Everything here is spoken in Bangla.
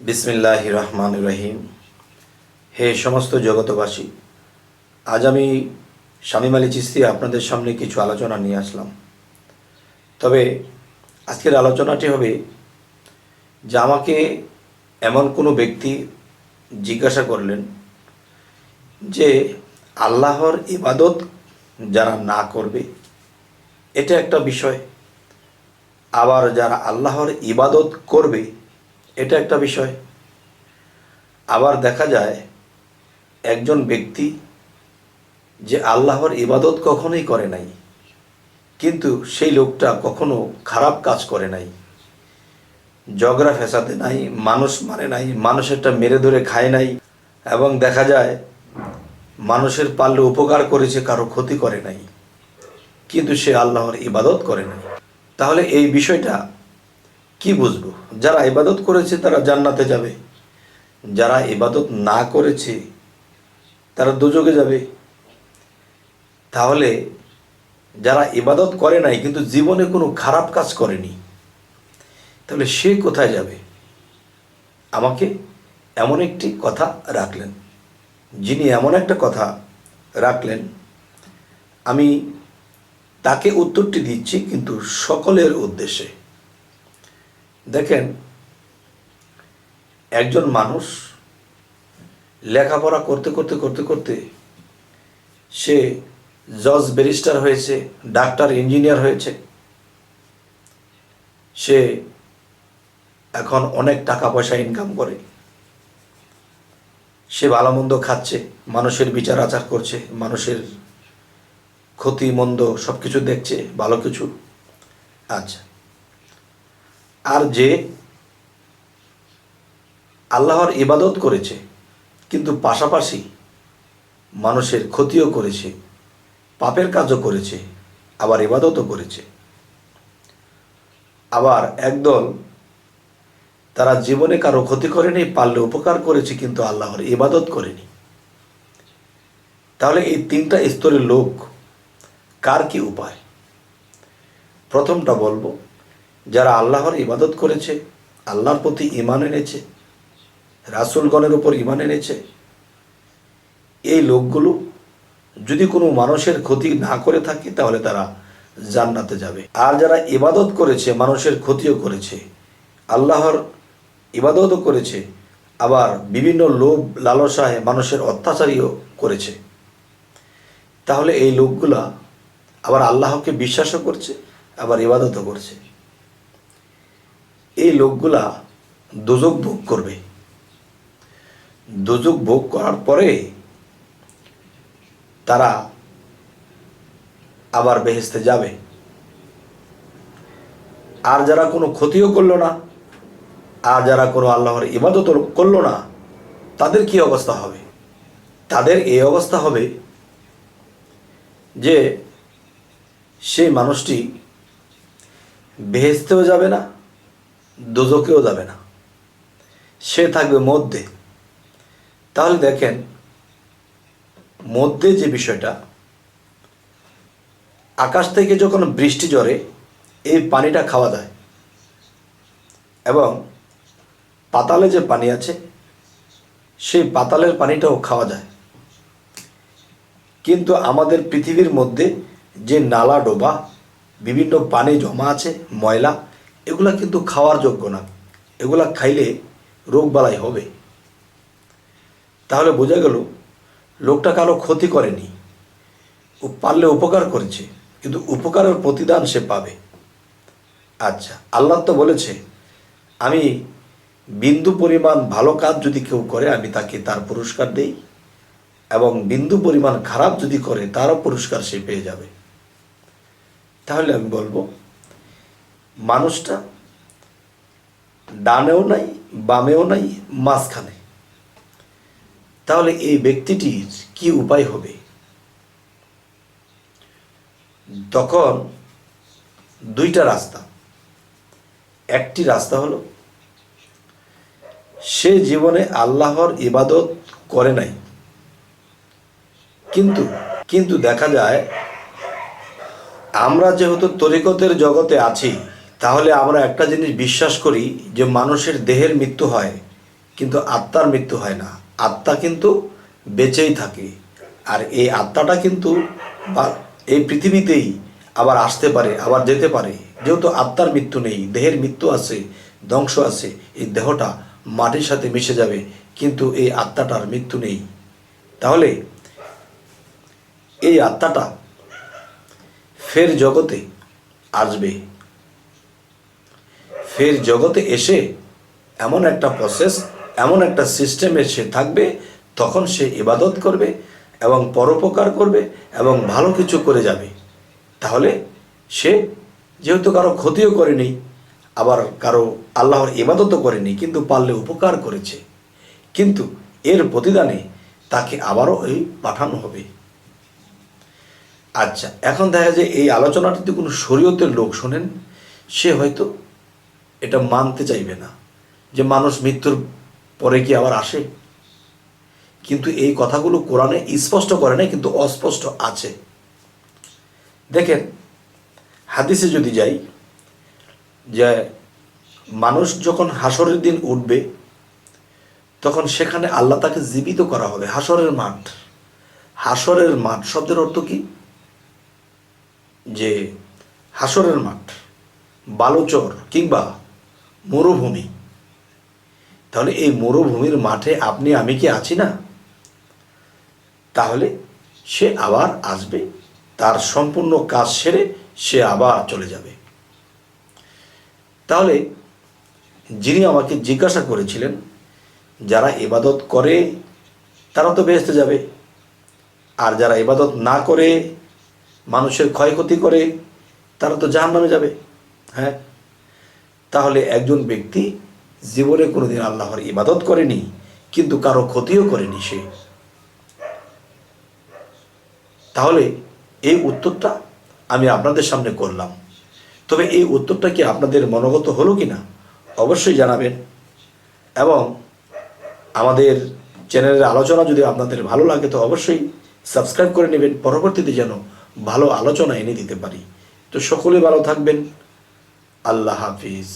বিসমিল্লাহির রহমানির রহিম। হে সমস্ত জগতবাসী, আজ আমি শামীম আলী চিশতি আপনাদের সামনে কিছু আলোচনা নিয়ে আসলাম। তবে আজকের আলোচনাটি হবে যে আমাকে এমন কোনো ব্যক্তি জিজ্ঞাসা করলেন যে আল্লাহর ইবাদত যারা না করবে এটা একটা বিষয়, আবার যারা আল্লাহর ইবাদত করবে এটা একটা বিষয়। আবার দেখা যায় একজন ব্যক্তি যে আল্লাহর ইবাদত কখনোই করে নাই, কিন্তু সেই লোকটা কখনো খারাপ কাজ করে নাই, ঝগড়া ফ্যাসাদে নাই, মানুষ মানে নাই, মানুষেরটা মেরে ধরে খায় নাই, এবং দেখা যায় মানুষের পারলে উপকার করেছে, কারো ক্ষতি করে নাই, কিন্তু সে আল্লাহর ইবাদত করে নাই। তাহলে এই বিষয়টা কি বুঝবো? যারা ইবাদত করেছে তারা জান্নাতে যাবে, যারা ইবাদত না করেছে তারা দোজখে যাবে। তাহলে যারা ইবাদত করে নাই কিন্তু জীবনে কোনো খারাপ কাজ করেনি, তাহলে সে কোথায় যাবে? আমাকে এমন একটি কথা রাখলেন, যিনি এমন একটা কথা রাখলেন, আমি তাকে উত্তরটি দিচ্ছি কিন্তু সকলের উদ্দেশ্যে। দেখেন, একজন মানুষ লেখাপড়া করতে করতে করতে করতে সে জজ ব্যারিস্টার হয়েছে, ডাক্তার ইঞ্জিনিয়ার হয়েছে, সে এখন অনেক টাকা পয়সা ইনকাম করে, সে ভালো মন্দ খাচ্ছে, মানুষের বিচার আচার করছে, মানুষের ক্ষতি মন্দ সব কিছু দেখছে, ভালো কিছু। আচ্ছা, আর যে আল্লাহর ইবাদত করেছে কিন্তু পাশাপাশি মানুষের ক্ষতিও করেছে, পাপের কাজও করেছে, আবার ইবাদতও করেছে। আবার একদল তারা জীবনে কারো ক্ষতি করেনি, পারলে উপকার করেছে, কিন্তু আল্লাহর ইবাদত করেনি। তাহলে এই তিনটা স্তরের লোক কার কি উপায়? প্রথমটা বলবো, যারা আল্লাহর ইবাদত করেছে, আল্লাহর প্রতি ঈমান এনেছে, রাসূলগণের উপর ঈমান এনেছে, এই লোকগুলো যদি কোনো মানুষের ক্ষতি না করে থাকে তাহলে তারা জান্নাতে যাবে। আর যারা ইবাদত করেছে, মানুষের ক্ষতিও করেছে, আল্লাহর ইবাদতও করেছে, আবার বিভিন্ন লোভ লালসায় মানুষের অত্যাচারীও করেছে, তাহলে এই লোকগুলা আবার আল্লাহকে বিশ্বাসও করছে, আবার ইবাদতও করছে, এই লোকগুলা দোজখ ভোগ করবে। দোজখ ভোগ করার পরে তারা আবার বেহেশতে যাবে। আর যারা কোনো ক্ষতিও করলো না, আর যারা কোনো আল্লাহর ইবাদত করলো না, তাদের কি অবস্থা হবে? তাদের এই অবস্থা হবে যে সেই মানুষটি বেহেশতেও যাবে না, দোজখেও যাবে না, সে থাকবে মধ্যে। তাহলে দেখেন, মধ্যে যে বিষয়টা, আকাশ থেকে যখন বৃষ্টি ঝরে এই পানিটা খাওয়া যায়, এবং পাতালে যে পানি আছে সেই পাতালের পানিটাও খাওয়া যায়, কিন্তু আমাদের পৃথিবীর মধ্যে যে নালা ডোবা বিভিন্ন পানি জমা আছে, ময়লা, এগুলা কিন্তু খাওয়ার যোগ্য না, এগুলা খাইলে রোগবালাই হবে। তাহলে বোঝা গেল লোকটা কারো ক্ষতি করেনি, ও পারলে উপকার করেছে, কিন্তু উপকারের প্রতিদান সে পাবে। আচ্ছা, আল্লাহ তো বলেছে, আমি বিন্দু পরিমাণ ভালো কাজ যদি কেউ করে আমি তাকে তার পুরস্কার দেই, এবং বিন্দু পরিমাণ খারাপ যদি করে তারও পুরস্কার সে পেয়ে যাবে। তাহলে আমি বলবো, মানুষটা ডানেও নাই, বামেও নাই, মাঝখানে। তাহলে এই ব্যক্তিটির কি উপায় হবে? তখন দুইটা রাস্তা। একটি রাস্তা হলো, সে জীবনে আল্লাহর ইবাদত করে নাই, কিন্তু দেখা যায় আমরা যেহেতু তরিকতের জগতে আছি, তাহলে আমরা একটা জিনিস বিশ্বাস করি যে মানুষের দেহের মৃত্যু হয়, কিন্তু আত্মার মৃত্যু হয় না। আত্মা কিন্তু বেঁচেই থাকে। আর এই আত্মাটা কিন্তু বা এই পৃথিবীতেই আবার আসতে পারে, আবার যেতে পারে। যেহেতু আত্মার মৃত্যু নেই, দেহের মৃত্যু আছে, ধ্বংস আছে, এই দেহটা মাটির সাথে মিশে যাবে, কিন্তু এই আত্মাটার মৃত্যু নেই। তাহলে এই আত্মাটা ফের জগতে আসবে। ফের জগতে এসে এমন একটা প্রসেস, এমন একটা সিস্টেমে সে থাকবে, তখন সে ইবাদত করবে এবং পরোপকার করবে এবং ভালো কিছু করে যাবে। তাহলে সে যেহেতু কারো ক্ষতিও করেনি, আবার কারো আল্লাহর ইবাদতও করেনি, কিন্তু পারলে উপকার করেছে, কিন্তু এর প্রতিদানে তাকে আবারও এই পাঠানো হবে। আচ্ছা, এখন দেখা যায় এই আলোচনাটি যদি কোনো শরীয়তের লোক শোনেন, সে হয়তো এটা মানতে চাইবে না যে মানুষ মৃত্যুর পরে কি আবার আসে। কিন্তু এই কথাগুলো কোরআনে স্পষ্ট করে না, কিন্তু অস্পষ্ট আছে। দেখেন, হাদিসে যদি যাই, যে মানুষ যখন হাসরের দিন উঠবে, তখন সেখানে আল্লাহ তাকে জীবিত করা হবে। হাসরের মাঠ, হাসরের মাঠ শব্দের অর্থ কি? যে হাসরের মাঠ বালুচর কিংবা মরুভূমি। তাহলে এই মরুভূমির মাঠে আপনি আমি কি আছি না? তাহলে সে আবার আসবে, তার সম্পূর্ণ কাজ সেরে সে আবার চলে যাবে। তাহলে যিনি আমাকে জিজ্ঞাসা করেছিলেন, যারা ইবাদত করে তারা তো বেহেশতে যাবে, আর যারা ইবাদত না করে মানুষের ক্ষয়ক্ষতি করে তারা তো জাহান্নামে যাবে। হ্যাঁ, তাহলে একজন ব্যক্তি জীবনে কোনোদিন আল্লাহর ইবাদত করেনি, কিন্তু কারো ক্ষতিও করেনি সে, তাহলে এই উত্তরটা আমি আপনাদের সামনে করলাম। তবে এই উত্তরটা কি আপনাদের মনোগত হলো কি না অবশ্যই জানাবেন, এবং আমাদের চ্যানেলের আলোচনা যদি আপনাদের ভালো লাগে তো অবশ্যই সাবস্ক্রাইব করে নেবেন, পরবর্তীতে যেন ভালো আলোচনা এনে দিতে পারি। তো সকলে ভালো থাকবেন। আল্লাহ হাফিজ।